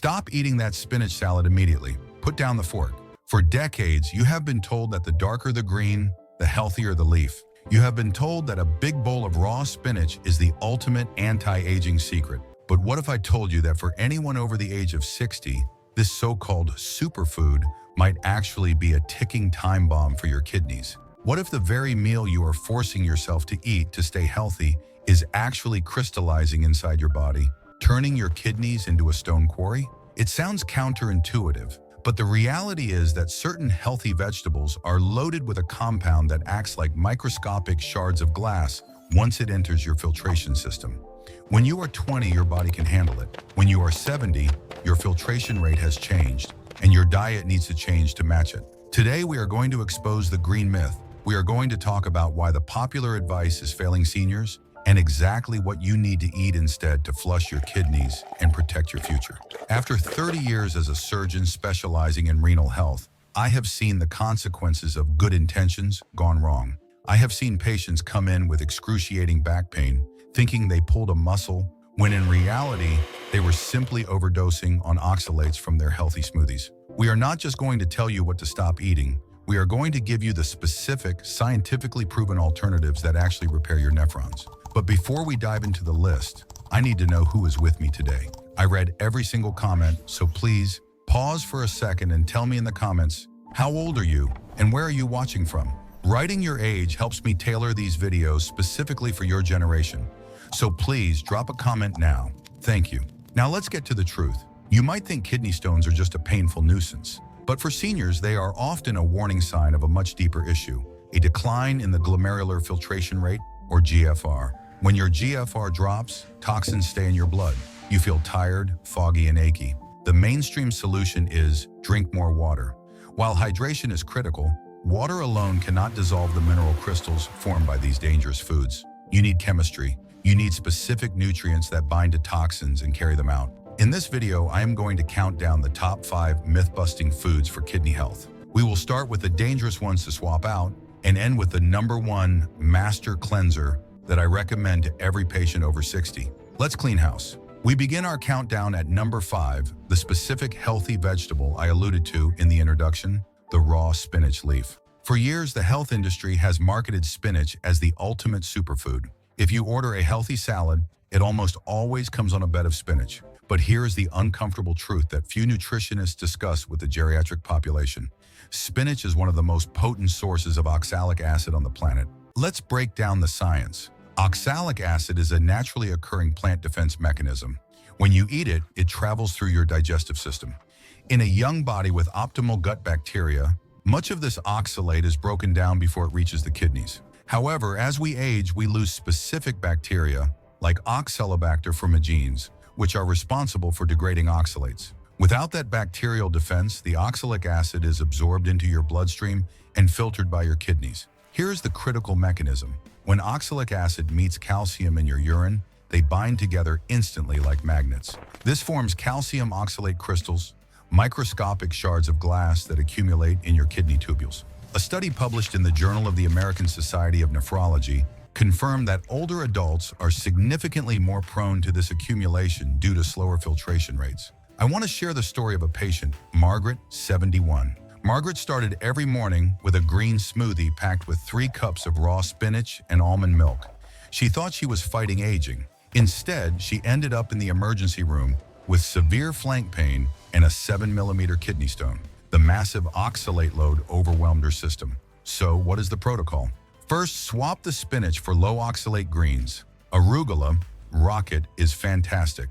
Stop eating that spinach salad immediately. Put down the fork. For decades, you have been told that the darker the green, the healthier the leaf. You have been told that a big bowl of raw spinach is the ultimate anti-aging secret. But what if I told you that for anyone over the age of 60, this so-called superfood might actually be a ticking time bomb for your kidneys? What if the very meal you are forcing yourself to eat to stay healthy is actually crystallizing inside your body, turning your kidneys into a stone quarry? It sounds counterintuitive, but the reality is that certain healthy vegetables are loaded with a compound that acts like microscopic shards of glass once it enters your filtration system. When you are 20, your body can handle it. When you are 70, your filtration rate has changed, and your diet needs to change to match it. Today, we are going to expose the green myth. We are going to talk about why the popular advice is failing seniors and exactly what you need to eat instead to flush your kidneys and protect your future. After 30 years as a surgeon specializing in renal health, I have seen the consequences of good intentions gone wrong. I have seen patients come in with excruciating back pain, thinking they pulled a muscle, when in reality, they were simply overdosing on oxalates from their healthy smoothies. We are not just going to tell you what to stop eating, we are going to give you the specific, scientifically proven alternatives that actually repair your nephrons. But before we dive into the list, I need to know who is with me today. I read every single comment, so please pause for a second and tell me in the comments, how old are you and where are you watching from? Writing your age helps me tailor these videos specifically for your generation. So please drop a comment now. Thank you. Now let's get to the truth. You might think kidney stones are just a painful nuisance, but for seniors, they are often a warning sign of a much deeper issue, a decline in the glomerular filtration rate, or GFR. When your GFR drops, toxins stay in your blood. You feel tired, foggy, and achy. The mainstream solution is drink more water. While hydration is critical, water alone cannot dissolve the mineral crystals formed by these dangerous foods. You need chemistry. You need specific nutrients that bind to toxins and carry them out. In this video, I am going to count down the top 5 myth-busting foods for kidney health. We will start with the dangerous ones to swap out and end with the #1 master cleanser that I recommend to every patient over 60. Let's clean house. We begin our countdown at number 5, the specific healthy vegetable I alluded to in the introduction, the raw spinach leaf. For years, the health industry has marketed spinach as the ultimate superfood. If you order a healthy salad, it almost always comes on a bed of spinach. But here is the uncomfortable truth that few nutritionists discuss with the geriatric population. Spinach is one of the most potent sources of oxalic acid on the planet. Let's break down the science. Oxalic acid is a naturally occurring plant defense mechanism. When you eat it, it travels through your digestive system. In a young body with optimal gut bacteria, much of this oxalate is broken down before it reaches the kidneys. However, as we age, we lose specific bacteria, like Oxalobacter formigenes, which are responsible for degrading oxalates. Without that bacterial defense, the oxalic acid is absorbed into your bloodstream and filtered by your kidneys. Here's the critical mechanism. When oxalic acid meets calcium in your urine, they bind together instantly like magnets. This forms calcium oxalate crystals, microscopic shards of glass that accumulate in your kidney tubules. A study published in the Journal of the American Society of Nephrology confirmed that older adults are significantly more prone to this accumulation due to slower filtration rates. I want to share the story of a patient, Margaret, 71. Margaret started every morning with a green smoothie packed with 3 cups of raw spinach and almond milk. She thought she was fighting aging. Instead, she ended up in the emergency room with severe flank pain and a 7mm kidney stone. The massive oxalate load overwhelmed her system. So, what is the protocol? First, swap the spinach for low oxalate greens. Arugula, rocket, is fantastic.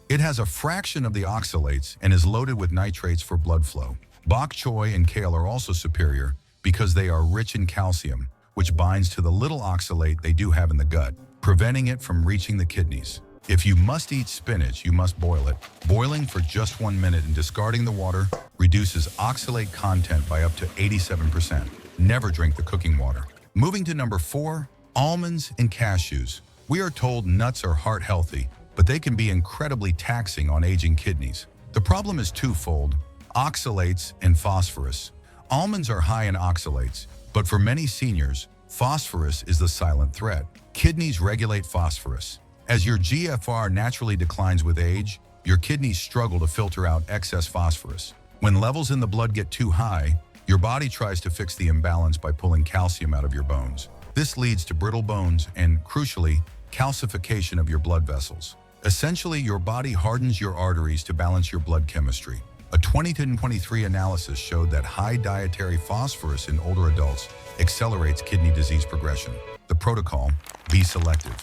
It has a fraction of the oxalates and is loaded with nitrates for blood flow. Bok choy and kale are also superior because they are rich in calcium, which binds to the little oxalate they do have in the gut, preventing it from reaching the kidneys. If you must eat spinach, you must boil it. Boiling for just 1 minute and discarding the water reduces oxalate content by up to 87%. Never drink the cooking water. Moving to number 4, almonds and cashews. We are told nuts are heart healthy, but they can be incredibly taxing on aging kidneys. The problem is twofold: oxalates and phosphorus. Almonds are high in oxalates, but for many seniors, phosphorus is the silent threat. Kidneys regulate phosphorus. As your GFR naturally declines with age, your kidneys struggle to filter out excess phosphorus. When levels in the blood get too high, your body tries to fix the imbalance by pulling calcium out of your bones. This leads to brittle bones and, crucially, calcification of your blood vessels. Essentially, your body hardens your arteries to balance your blood chemistry. A 2023 analysis showed that high dietary phosphorus in older adults accelerates kidney disease progression. The protocol: be selective.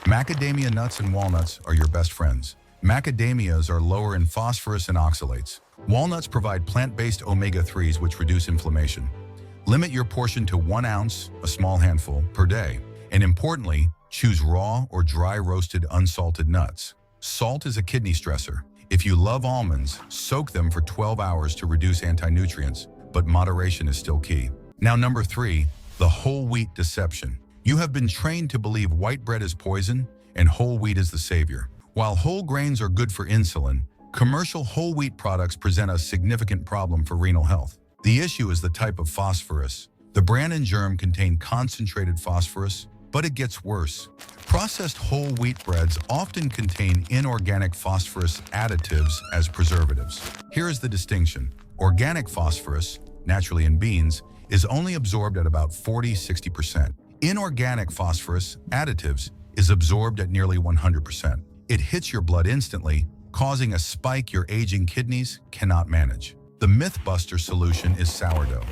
Macadamia nuts and walnuts are your best friends. Macadamias are lower in phosphorus and oxalates. Walnuts provide plant-based omega-3s which reduce inflammation. Limit your portion to 1 ounce, a small handful, per day. And importantly, choose raw or dry roasted unsalted nuts. Salt is a kidney stressor. If you love almonds, soak them for 12 hours to reduce anti-nutrients, but moderation is still key. Now, number 3, the whole wheat deception. You have been trained to believe white bread is poison and whole wheat is the savior. While whole grains are good for insulin, commercial whole wheat products present a significant problem for renal health. The issue is the type of phosphorus. The bran and germ contain concentrated phosphorus, but it gets worse. Processed whole wheat breads often contain inorganic phosphorus additives as preservatives. Here is the distinction. Organic phosphorus, naturally in beans, is only absorbed at about 40–60%. Inorganic phosphorus additives is absorbed at nearly 100%. It hits your blood instantly, causing a spike your aging kidneys cannot manage. The myth-buster solution is sourdough.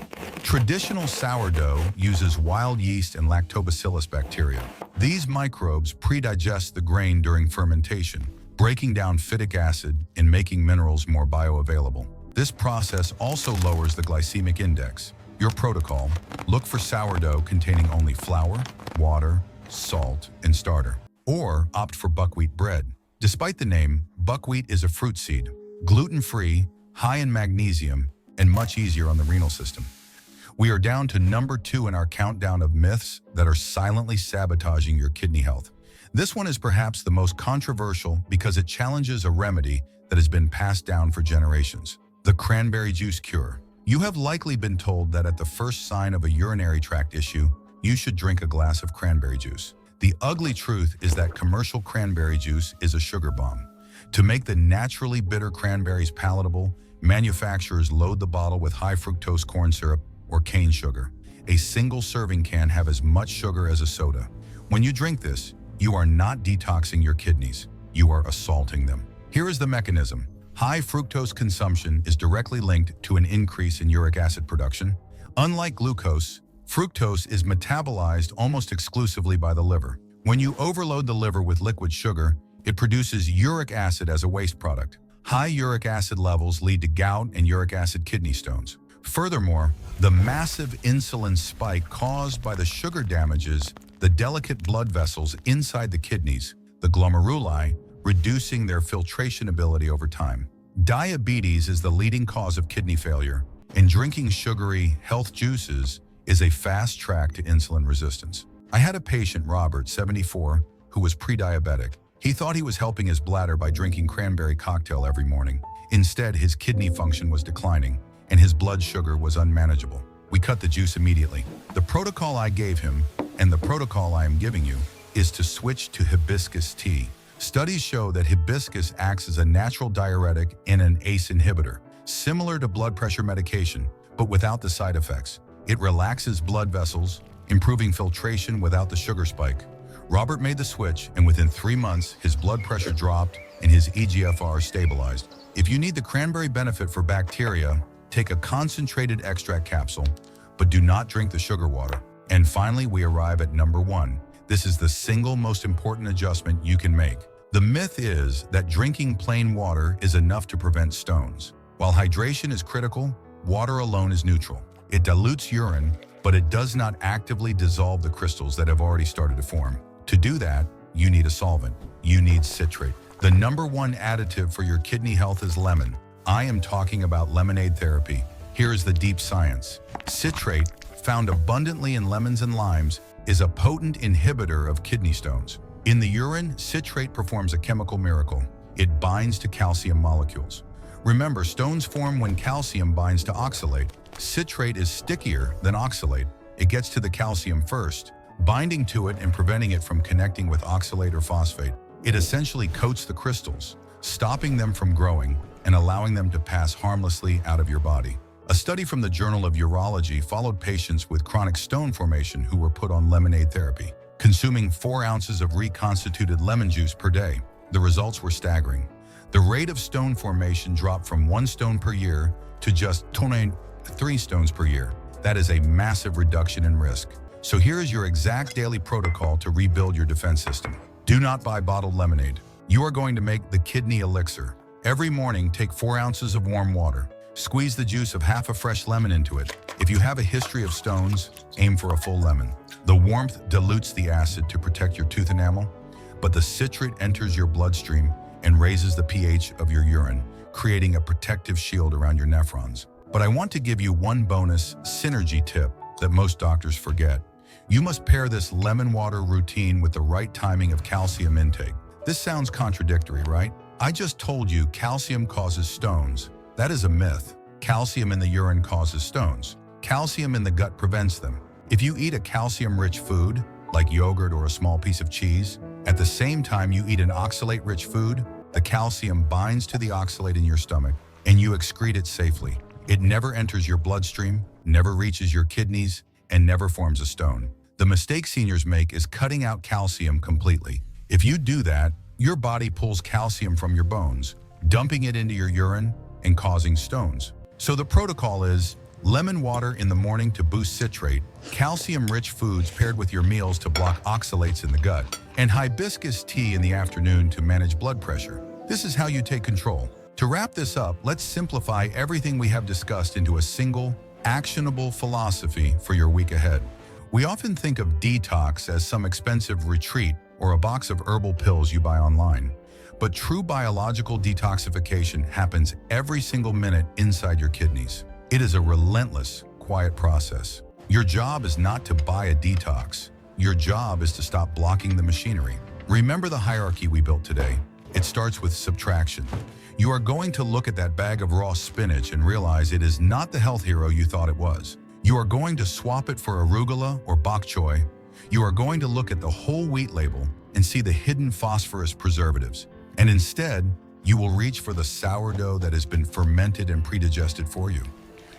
Traditional sourdough uses wild yeast and lactobacillus bacteria. These microbes predigest the grain during fermentation, breaking down phytic acid and making minerals more bioavailable. This process also lowers the glycemic index. Your protocol: look for sourdough containing only flour, water, salt, and starter. Or opt for buckwheat bread. Despite the name, buckwheat is a fruit seed, gluten-free, high in magnesium, and much easier on the renal system. We are down to number 2 in our countdown of myths that are silently sabotaging your kidney health. This one is perhaps the most controversial because it challenges a remedy that has been passed down for generations: the cranberry juice cure. You have likely been told that at the first sign of a urinary tract issue, you should drink a glass of cranberry juice. The ugly truth is that commercial cranberry juice is a sugar bomb. To make the naturally bitter cranberries palatable, manufacturers load the bottle with high fructose corn syrup or cane sugar. A single serving can have as much sugar as a soda. When you drink this, you are not detoxing your kidneys, you are assaulting them. Here is the mechanism. High fructose consumption is directly linked to an increase in uric acid production. Unlike glucose, fructose is metabolized almost exclusively by the liver. When you overload the liver with liquid sugar, it produces uric acid as a waste product. High uric acid levels lead to gout and uric acid kidney stones. Furthermore, the massive insulin spike caused by the sugar damages the delicate blood vessels inside the kidneys, the glomeruli, reducing their filtration ability over time. Diabetes is the leading cause of kidney failure, and drinking sugary health juices is a fast track to insulin resistance. I had a patient, Robert, 74, who was pre-diabetic. He thought he was helping his bladder by drinking cranberry cocktail every morning. Instead, his kidney function was declining, and his blood sugar was unmanageable. We cut the juice immediately. The protocol I gave him, and the protocol I am giving you, is to switch to hibiscus tea. Studies show that hibiscus acts as a natural diuretic and an ACE inhibitor, similar to blood pressure medication, but without the side effects. It relaxes blood vessels, improving filtration without the sugar spike. Robert made the switch, and within 3 months, his blood pressure dropped and his eGFR stabilized. If you need the cranberry benefit for bacteria, take a concentrated extract capsule, but do not drink the sugar water. And finally, we arrive at number 1. This is the single most important adjustment you can make. The myth is that drinking plain water is enough to prevent stones. While hydration is critical, water alone is neutral. It dilutes urine, but it does not actively dissolve the crystals that have already started to form. To do that, you need a solvent. You need citrate. The number 1 additive for your kidney health is lemon. I am talking about lemonade therapy. Here is the deep science. Citrate, found abundantly in lemons and limes, is a potent inhibitor of kidney stones. In the urine, citrate performs a chemical miracle. It binds to calcium molecules. Remember, stones form when calcium binds to oxalate. Citrate is stickier than oxalate. It gets to the calcium first, binding to it and preventing it from connecting with oxalate or phosphate. It essentially coats the crystals, stopping them from growing and allowing them to pass harmlessly out of your body. A study from the Journal of Urology followed patients with chronic stone formation who were put on lemonade therapy, consuming 4 ounces of reconstituted lemon juice per day. The results were staggering. The rate of stone formation dropped from 1 stone per year to just 3 stones per year. That is a massive reduction in risk. So here is your exact daily protocol to rebuild your defense system. Do not buy bottled lemonade. You are going to make the kidney elixir. Every morning, take 4 ounces of warm water. Squeeze the juice of half a fresh lemon into it. If you have a history of stones, aim for a full lemon. The warmth dilutes the acid to protect your tooth enamel, but the citrate enters your bloodstream and raises the pH of your urine, creating a protective shield around your nephrons. But I want to give you one bonus synergy tip that most doctors forget. You must pair this lemon water routine with the right timing of calcium intake. This sounds contradictory, right? I just told you calcium causes stones. That is a myth. Calcium in the urine causes stones. Calcium in the gut prevents them. If you eat a calcium-rich food, like yogurt or a small piece of cheese, at the same time you eat an oxalate-rich food, the calcium binds to the oxalate in your stomach and you excrete it safely. It never enters your bloodstream, never reaches your kidneys, and never forms a stone. The mistake seniors make is cutting out calcium completely. If you do that, your body pulls calcium from your bones, dumping it into your urine and causing stones. So the protocol is lemon water in the morning to boost citrate, calcium-rich foods paired with your meals to block oxalates in the gut, and hibiscus tea in the afternoon to manage blood pressure. This is how you take control. To wrap this up, let's simplify everything we have discussed into a single, actionable philosophy for your week ahead. We often think of detox as some expensive retreat or a box of herbal pills you buy online. But true biological detoxification happens every single minute inside your kidneys. It is a relentless, quiet process. Your job is not to buy a detox. Your job is to stop blocking the machinery. Remember the hierarchy we built today. It starts with subtraction. You are going to look at that bag of raw spinach and realize it is not the health hero you thought it was. You are going to swap it for arugula or bok choy. You are going to look at the whole wheat label and see the hidden phosphorus preservatives. And instead, you will reach for the sourdough that has been fermented and pre-digested for you.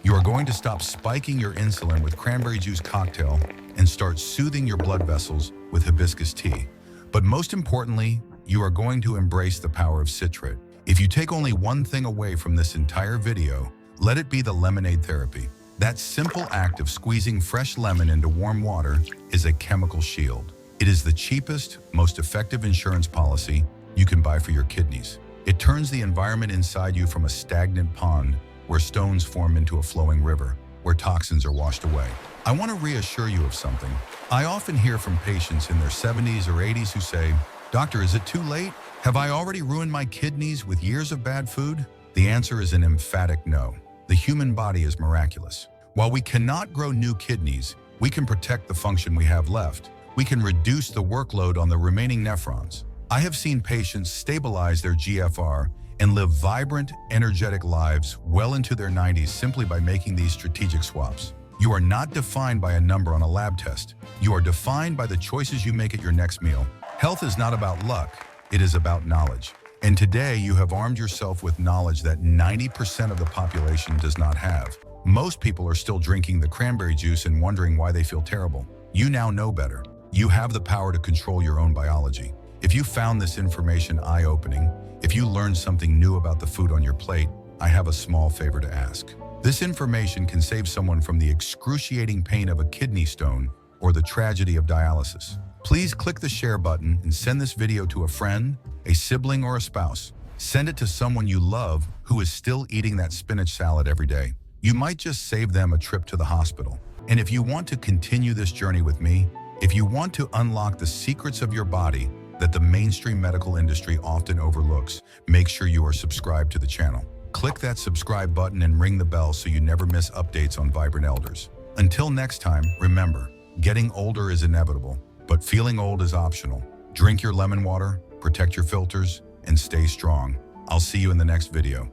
You are going to stop spiking your insulin with cranberry juice cocktail and start soothing your blood vessels with hibiscus tea. But most importantly, you are going to embrace the power of citrate. If you take only one thing away from this entire video, let it be the lemonade therapy. That simple act of squeezing fresh lemon into warm water is a chemical shield. It is the cheapest, most effective insurance policy you can buy for your kidneys. It turns the environment inside you from a stagnant pond where stones form into a flowing river, where toxins are washed away. I want to reassure you of something. I often hear from patients in their 70s or 80s who say, "Doctor, is it too late? Have I already ruined my kidneys with years of bad food?" The answer is an emphatic no. The human body is miraculous. While we cannot grow new kidneys, we can protect the function we have left. We can reduce the workload on the remaining nephrons. I have seen patients stabilize their GFR and live vibrant, energetic lives well into their 90s simply by making these strategic swaps. You are not defined by a number on a lab test. You are defined by the choices you make at your next meal. Health is not about luck, it is about knowledge. And today you have armed yourself with knowledge that 90% of the population does not have. Most people are still drinking the cranberry juice and wondering why they feel terrible. You now know better. You have the power to control your own biology. If you found this information eye-opening, if you learned something new about the food on your plate, I have a small favor to ask. This information can save someone from the excruciating pain of a kidney stone or the tragedy of dialysis. Please click the share button and send this video to a friend, a sibling, or a spouse. Send it to someone you love who is still eating that spinach salad every day. You might just save them a trip to the hospital. And if you want to continue this journey with me, if you want to unlock the secrets of your body that the mainstream medical industry often overlooks, make sure you are subscribed to the channel. Click that subscribe button and ring the bell so you never miss updates on Vibrant Elders. Until next time, remember, getting older is inevitable, but feeling old is optional. Drink your lemon water, protect your filters, and stay strong. I'll see you in the next video.